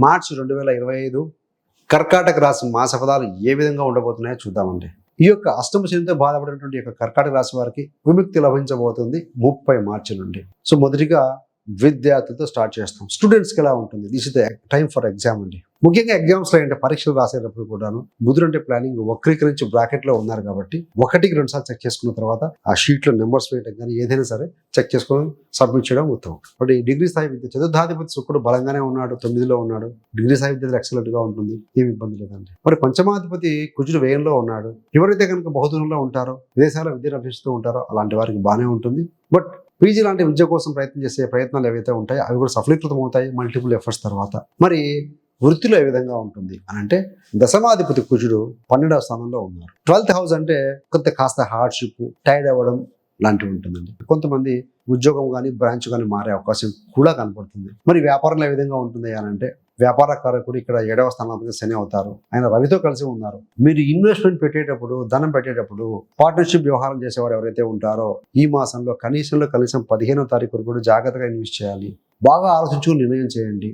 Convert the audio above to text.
మార్చి 2025 కర్కాటక రాశి మాస ఫలాలు ఏ విధంగా ఉండబోతున్నాయో చూద్దామండి. ఈ యొక్క అష్టమ శనితో బాధపడినటువంటి యొక్క కర్కాటక రాశి వారికి విముక్తి లభించబోతుంది 30 మార్చి నుండి. సో మొదటిగా విద్యార్థులతో స్టార్ట్ చేస్తాం. స్టూడెంట్స్కి ఎలా ఉంటుంది? This is the time for exam అండి. ముఖ్యంగా ఎగ్జామ్స్ లో అంటే పరీక్షలు రాసేటప్పుడు కూడాను బుధుడు అంటే ప్లానింగ్ వక్రీకరించి బ్రాకెట్ లో ఉన్నారు కాబట్టి 1-2 సార్లు చెక్ చేసుకున్న తర్వాత ఆ షీట్ లో నెంబర్స్ వేయడం కానీ ఏదైనా సరే చెక్ చేసుకొని సబ్మిట్ చేయడం ఉత్తమం. బట్ ఈ డిగ్రీ స్థాయి విద్య చతుర్థాధిపతి శుక్రుడు బలంగానే ఉన్నాడు, 9లో ఉన్నాడు. డిగ్రీ స్థాయి విద్య ఎక్సలెంట్ గా ఉంటుంది, ఏమి ఇబ్బంది లేదండి. మరి పంచమాధిపతి కుజుడు వ్యయంలో ఉన్నాడు. ఎవరైతే కనుక బహుదూరంలో ఉంటారో, విదేశాల విద్యను అభ్యసిస్తూ ఉంటారో అలాంటి వారికి బాగానే ఉంటుంది. బట్ పీజీ లాంటి విద్య కోసం ప్రయత్నం చేసే ప్రయత్నాలు ఏవైతే ఉంటాయో అవి కూడా సఫలీకృతం అవుతాయి మల్టిపుల్ ఎఫర్ట్స్ తర్వాత. మరి వృత్తిలో ఏ విధంగా ఉంటుంది అని అంటే దశమాధిపతి కుజుడు 12వ స్థానంలో ఉన్నారు. 12th హౌస్ అంటే కాస్త హార్డ్షిప్, టైర్డ్ అవ్వడం లాంటివి ఉంటుందండి. కొంతమంది ఉద్యోగం కానీ బ్రాంచ్ కానీ మారే అవకాశం కూడా కనపడుతుంది. మరి వ్యాపారంలో ఏ విధంగా ఉంటుంది అని అంటే వ్యాపార కారకుడు ఇక్కడ 7వ స్థానాధిపతి శని అవుతారు. ఆయన రవితో కలిసి ఉన్నారు. మీరు ఇన్వెస్ట్మెంట్ పెట్టేటప్పుడు, ధనం పెట్టేటప్పుడు, పార్ట్నర్షిప్ వ్యవహారం చేసేవారు ఎవరైతే ఉంటారో ఈ మాసంలో కనీసం 15వ తారీఖు వరకు కూడా జాగ్రత్తగా ఇన్వెస్ట్ చేయాలి. బాగా ఆలోచించుకుని నిర్ణయం చేయండి.